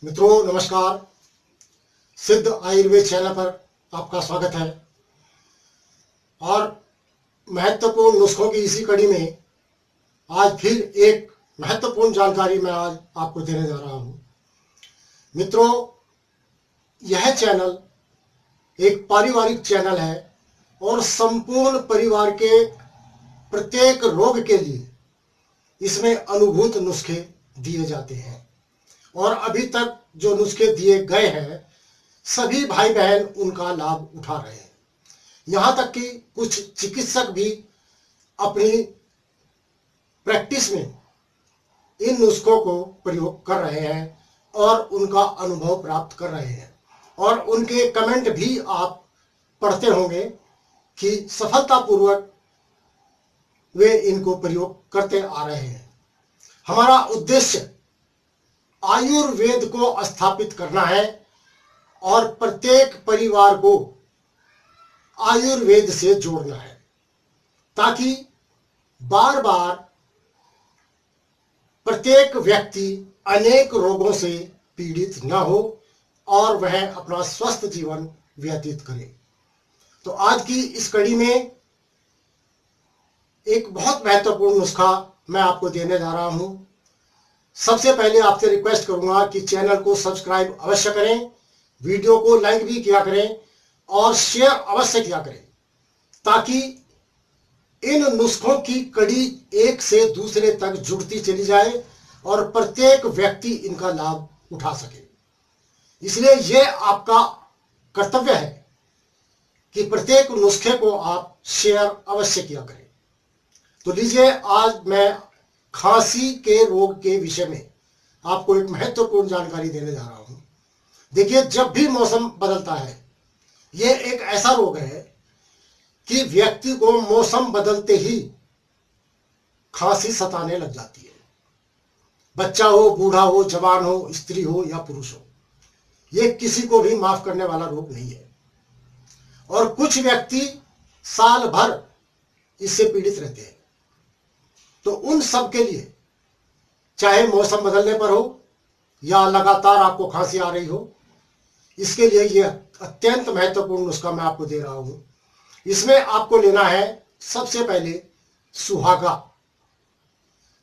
मित्रों नमस्कार। सिद्ध आयुर्वेद चैनल पर आपका स्वागत है और महत्वपूर्ण नुस्खों की इसी कड़ी में आज फिर एक महत्वपूर्ण जानकारी मैं आज आपको देने जा रहा हूं। मित्रों, यह चैनल एक पारिवारिक चैनल है और संपूर्ण परिवार के प्रत्येक रोग के लिए इसमें अनुभूत नुस्खे दिए जाते हैं और अभी तक जो नुस्खे दिए गए हैं सभी भाई बहन उनका लाभ उठा रहे हैं। यहाँ तक कि कुछ चिकित्सक भी अपनी प्रैक्टिस में इन नुस्खों को प्रयोग कर रहे हैं और उनका अनुभव प्राप्त कर रहे हैं और उनके कमेंट भी आप पढ़ते होंगे कि सफलतापूर्वक वे इनको प्रयोग करते आ रहे हैं। हमारा उद्देश्य आयुर्वेद को स्थापित करना है और प्रत्येक परिवार को आयुर्वेद से जोड़ना है ताकि बार बार प्रत्येक व्यक्ति अनेक रोगों से पीड़ित न हो और वह अपना स्वस्थ जीवन व्यतीत करे। तो आज की इस कड़ी में एक बहुत महत्वपूर्ण नुस्खा मैं आपको देने जा रहा हूं। सबसे पहले आपसे रिक्वेस्ट करूंगा कि चैनल को सब्सक्राइब अवश्य करें, वीडियो को लाइक भी किया करें और शेयर अवश्य किया करें ताकि इन नुस्खों की कड़ी एक से दूसरे तक जुड़ती चली जाए और प्रत्येक व्यक्ति इनका लाभ उठा सके। इसलिए यह आपका कर्तव्य है कि प्रत्येक नुस्खे को आप शेयर अवश्य किया करें। तो लीजिए, आज मैं खांसी के रोग के विषय में आपको एक महत्वपूर्ण जानकारी देने जा रहा हूं। देखिए, जब भी मौसम बदलता है, यह एक ऐसा रोग है कि व्यक्ति को मौसम बदलते ही खांसी सताने लग जाती है। बच्चा हो, बूढ़ा हो, जवान हो, स्त्री हो या पुरुष हो, यह किसी को भी माफ करने वाला रोग नहीं है और कुछ व्यक्ति साल भर इससे पीड़ित रहते हैं। तो उन सब के लिए, चाहे मौसम बदलने पर हो या लगातार आपको खांसी आ रही हो, इसके लिए यह अत्यंत महत्वपूर्ण नुस्खा मैं आपको दे रहा हूं। इसमें आपको लेना है सबसे पहले सुहागा,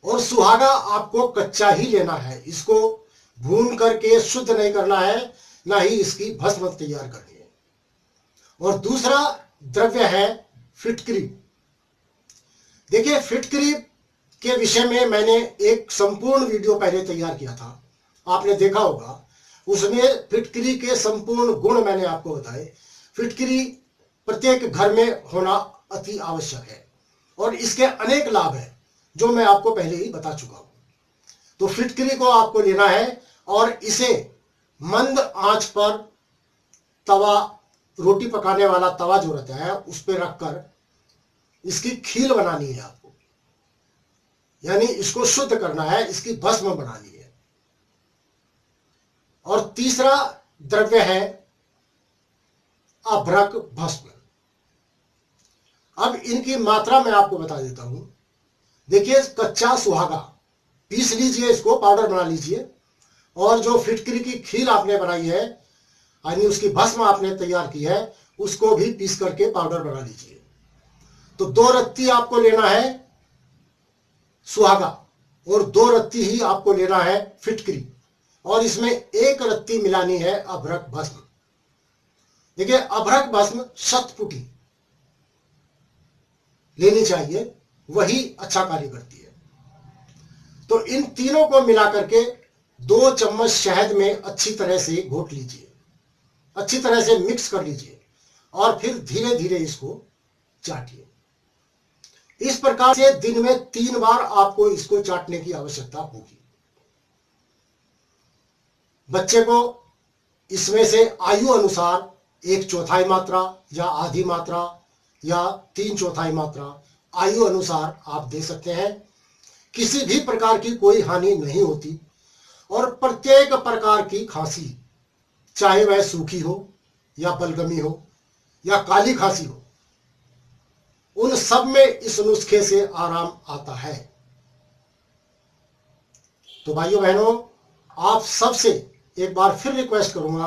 और सुहागा आपको कच्चा ही लेना है। इसको भून करके शुद्ध नहीं करना है, ना ही इसकी भस्म तैयार करनी है। और दूसरा द्रव्य है फिटकरी। देखिए, फिटकरी के विषय में मैंने एक संपूर्ण वीडियो पहले तैयार किया था, आपने देखा होगा। उसमें फिटकरी के संपूर्ण गुण मैंने आपको बताए। फिटकरी प्रत्येक घर में होना अति आवश्यक है और इसके अनेक लाभ हैं जो मैं आपको पहले ही बता चुका हूं। तो फिटकरी को आपको लेना है और इसे मंद आंच पर तवा, रोटी पकाने वाला तवा जो रहता है, उस पर रखकर इसकी खील बनानी है आपको, यानी इसको शुद्ध करना है, इसकी भस्म बनानी है। और तीसरा द्रव्य है अभ्रक भस्म। अब इनकी मात्रा मैं आपको बता देता हूं। देखिए, कच्चा सुहागा पीस लीजिए, इसको पाउडर बना लीजिए, और जो फिटकरी की खील आपने बनाई है, यानी उसकी भस्म आपने तैयार की है, उसको भी पीस करके पाउडर बना लीजिए। तो 2 रत्ती आपको लेना है सुहागा और 2 रत्ती ही आपको लेना है फिटकरी, और इसमें 1 रत्ती मिलानी है अभ्रक भस्म। देखिए, अभ्रक भस्म शतपुटी लेनी चाहिए, वही अच्छा कार्य करती है। तो इन तीनों को मिला करके 2 चम्मच शहद में अच्छी तरह से घोट लीजिए, अच्छी तरह से मिक्स कर लीजिए और फिर धीरे धीरे इसको चाटिए। इस प्रकार से दिन में 3 बार आपको इसको चाटने की आवश्यकता होगी। बच्चे को इसमें से आयु अनुसार 1/4 मात्रा या आधी मात्रा या 3/4 मात्रा आयु अनुसार आप दे सकते हैं। किसी भी प्रकार की कोई हानि नहीं होती और प्रत्येक प्रकार की खांसी, चाहे वह सूखी हो या बलगमी हो या काली खांसी हो, उन सब में इस नुस्खे से आराम आता है। तो भाइयों बहनों, आप सबसे एक बार फिर रिक्वेस्ट करूंगा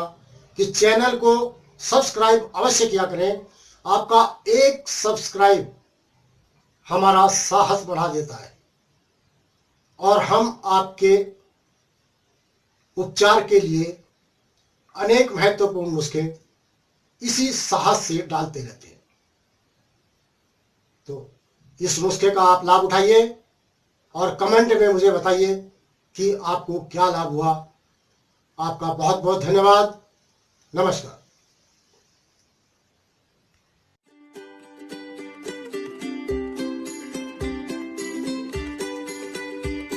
कि चैनल को सब्सक्राइब अवश्य किया करें। आपका एक सब्सक्राइब हमारा साहस बढ़ा देता है और हम आपके उपचार के लिए अनेक महत्वपूर्ण नुस्खे इसी साहस से डालते रहते हैं। तो इस नुस्खे का आप लाभ उठाइए और कमेंट में मुझे बताइए कि आपको क्या लाभ हुआ। आपका बहुत बहुत धन्यवाद। नमस्कार।